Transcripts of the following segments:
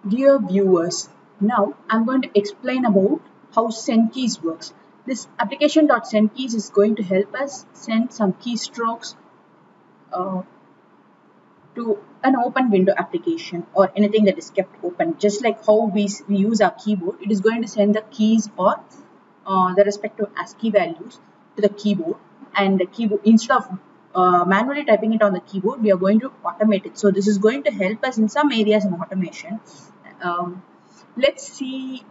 Dear viewers, now I'm going to explain about how Sendkeys works. This application.sendkeys is going to help us send some keystrokes uh, to an open window application or anything that is kept open. Just like how we use our keyboard, it is going to send the keys or the respective ASCII values to the keyboard, and the keyboard, instead of manually typing it on the keyboard, we are going to automate it. So this is going to help us in some areas in automation. Let's see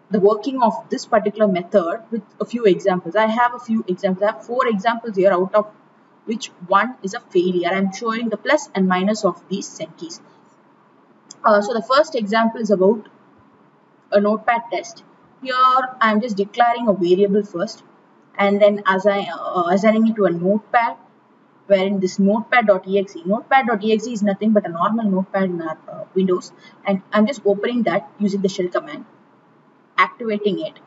the working of this particular method with a few examples. I have a few examples. I have 4 examples here, out of which one is a failure. I'm showing the plus and minus of these Sendkeys. So the first example is about a notepad test. Here I'm just declaring a variable first, and then assigning it to a notepad, wherein this notepad.exe is nothing but a normal notepad in our Windows, and I'm just opening that using the shell command, activating it,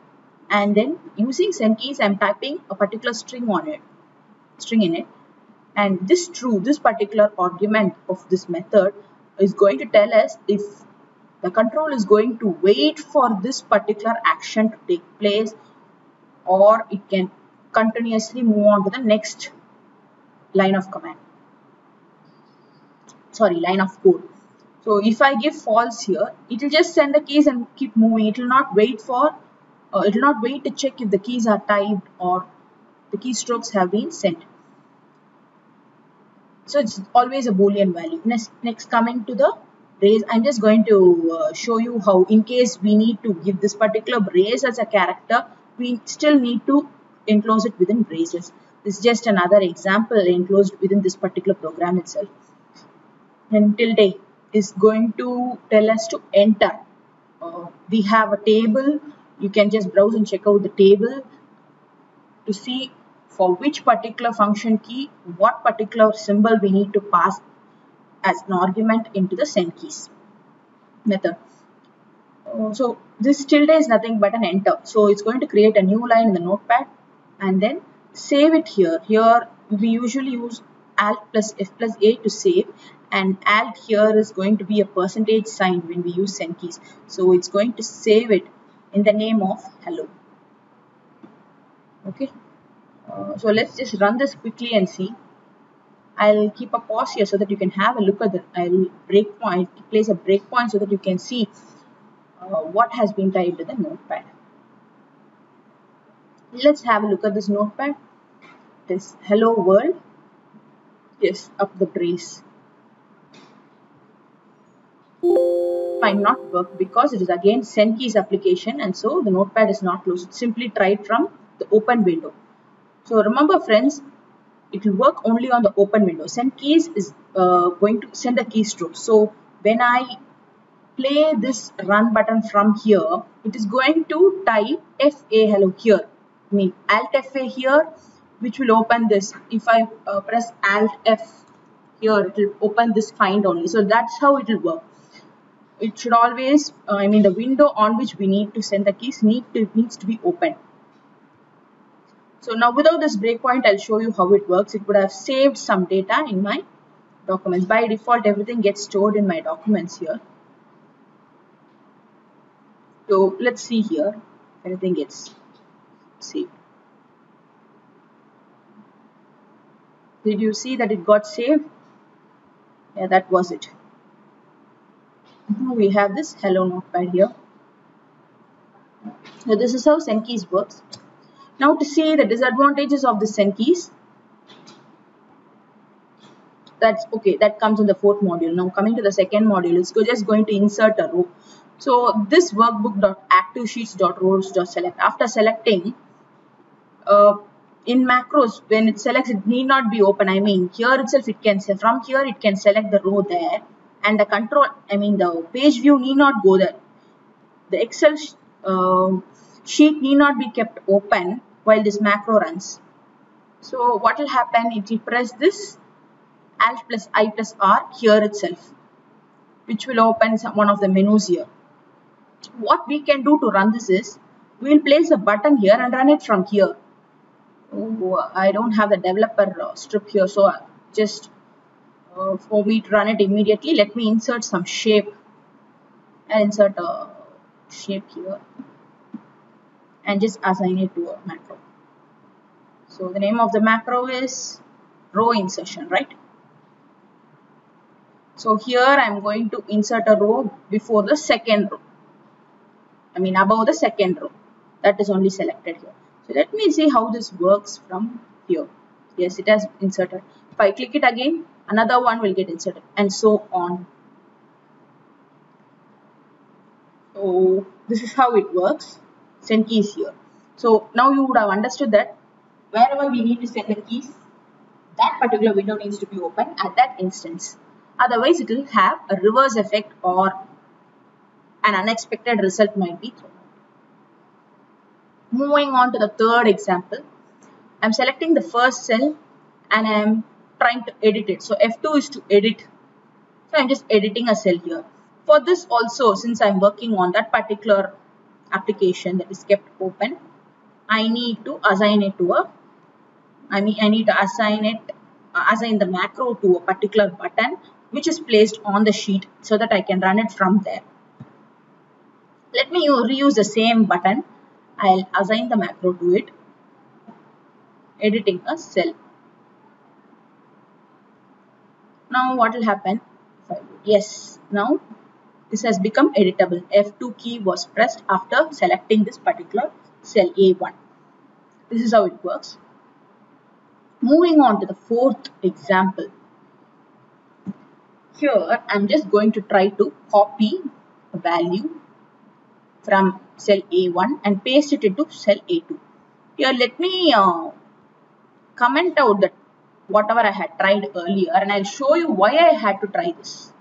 and then using Sendkeys I'm typing a particular string in it, and this particular argument of this method is going to tell us if the control is going to wait for this particular action to take place, or it can continuously move on to the next line of code. So if I give false here, it will just send the keys and keep moving. It will not wait to check if the keys are typed or the keystrokes have been sent. So it's always a Boolean value. Next coming to the brace, I'm just going to show you how, in case we need to give this particular brace as a character, we still need to enclose it within braces. This is just another example enclosed within this particular program itself. And tilde is going to tell us to enter. We have a table. You can just browse and check out the table to see for which particular function key, what particular symbol we need to pass as an argument into the Sendkeys method. So this tilde is nothing but an enter. So it's going to create a new line in the notepad and then save it here. Here we usually use Alt plus F plus A to save, and Alt here is going to be a percentage sign when we use Sendkeys. So it's going to save it in the name of hello. Okay. So let's just run this quickly and see. I'll keep a pause here so that you can have a look at it. I'll place a breakpoint so that you can see what has been typed in the notepad. Let's have a look at this notepad. This hello world. Yes, up the brace. Might not work because it is again Sendkeys application, and so the notepad is not closed. It's simply tried from the open window. So remember friends, it will work only on the open window. Sendkeys is going to send a keystroke. So when I play this run button from here, it is going to type FA hello here. I mean Alt FA here, which will open this. If I press Alt F here, it will open this find only. So that's how it will work. It should always, the window on which we need to send the keys needs to be open. So now without this breakpoint, I'll show you how it works. It would have saved some data in my documents. By default, everything gets stored in my documents here. So let's see here, everything gets saved. Did you see that it got saved? Yeah, that was it. Now we have this hello notepad here. So this is how Sendkeys works. Now to see the disadvantages of the Sendkeys, that comes in the 4th module. Now coming to the 2nd module, it's just going to insert a row. So this workbook.activesheets.rows.select, after selecting, in macros, when it selects, it need not be open. Here itself it can, from here it can select the row there, and the the page view need not go there. The Excel sheet need not be kept open while this macro runs. So what will happen, it will press this Alt plus I plus R here itself, which will open one of the menus here. What we can do to run this is, we will place a button here and run it from here. I don't have the developer strip here, so just for me to run it immediately, let me insert some shape I'll insert a shape here and just assign it to a macro. So the name of the macro is row insertion, right? So here I'm going to insert a row before the second row. Above the second row. That is only selected here. So let me see how this works from here. Yes, it has inserted. If I click it again, another one will get inserted, and so on. So this is how it works. Send keys here. So now you would have understood that wherever we need to send the keys, that particular window needs to be open at that instance. Otherwise, it will have a reverse effect or an unexpected result might be thrown. Moving on to the third example, I'm selecting the first cell and I'm trying to edit it. So F2 is to edit. So I'm just editing a cell here. For this also, since I'm working on that particular application that is kept open, I need to assign it to I need to assign the macro to a particular button which is placed on the sheet so that I can run it from there. Let me reuse the same button. I'll assign the macro to it, editing a cell. Now what will happen? Yes, now this has become editable. F2 key was pressed after selecting this particular cell A1. This is how it works. Moving on to the fourth example. Here I'm just going to try to copy a value from cell A1 and paste it into cell A2. Here let me comment out that whatever I had tried earlier, and I'll show you why I had to try this.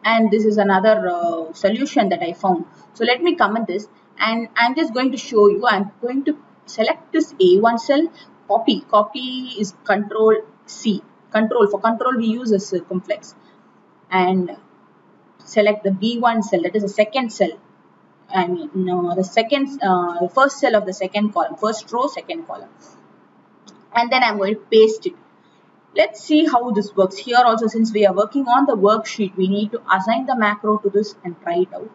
And this is another solution that I found. So let me comment this, and I'm just going to show you. I'm going to select this A1 cell, copy is control C, for control we use a circumflex, and select the B1 cell, that is the second cell, the first cell of the second column, first row, second column, and then I'm going to paste it. Let's see how this works. Here also, since we are working on the worksheet, we need to assign the macro to this and try it out.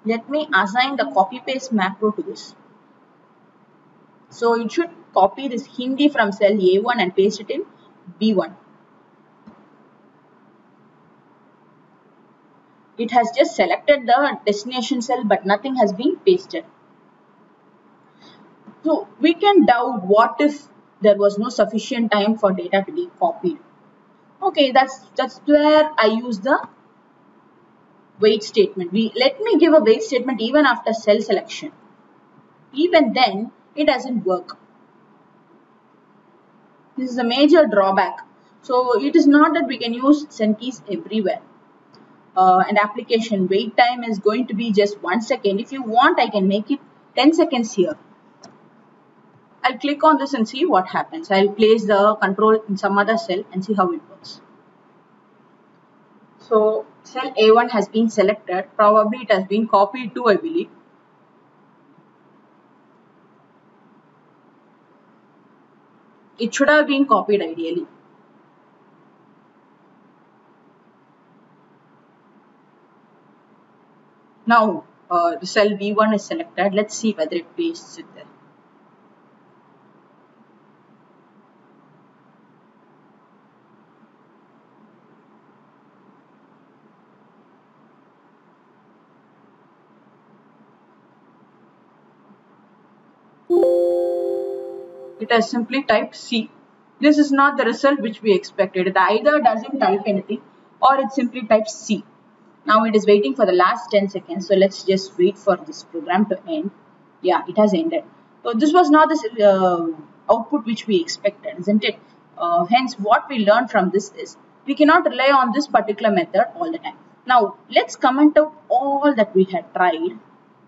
Let me assign the copy paste macro to this. So it should copy this Hindi from cell A1 and paste it in B1. It has just selected the destination cell, but nothing has been pasted. So we can doubt, what if there was no sufficient time for data to be copied? Okay, that's where I use the wait statement. Let me give a wait statement even after cell selection. Even then, it doesn't work. This is a major drawback. So it is not that we can use Sendkeys everywhere. And application wait time is going to be just 1 second. If you want, I can make it 10 seconds here. I'll click on this and see what happens. I'll place the control in some other cell and see how it works. So cell A1 has been selected. Probably it has been copied too, I believe. It should have been copied ideally. Now the cell B1 is selected. Let's see whether it pastes it there. It has simply typed C. This is not the result which we expected. It either doesn't type anything or it simply types C. Now it is waiting for the last 10 seconds. So let's just wait for this program to end. Yeah, it has ended. So this was not the output which we expected, isn't it? Hence, what we learned from this is we cannot rely on this particular method all the time. Now, let's comment out all that we had tried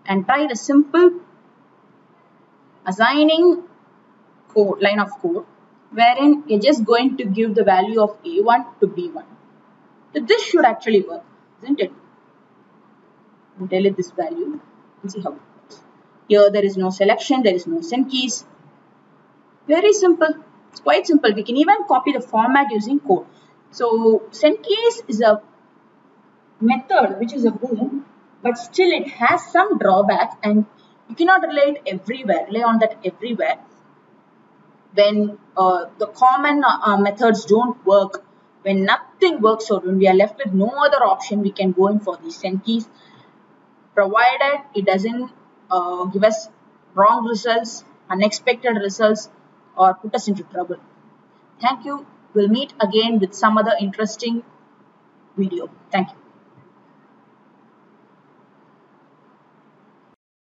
and try the simple assigning line of code wherein you're just going to give the value of A1 to B1. So this should actually work, isn't it? I'll delete this value and see how it works. Here there is no selection, there is no Sendkeys. Very simple. It's quite simple. We can even copy the format using code. So Sendkeys is a method which is a boom, but still it has some drawbacks and you cannot rely on that everywhere. When the common methods don't work, when nothing works or when we are left with no other option, we can go in for these Sendkeys, provided it doesn't give us wrong results, unexpected results, or put us into trouble. Thank you. We'll meet again with some other interesting video. Thank you.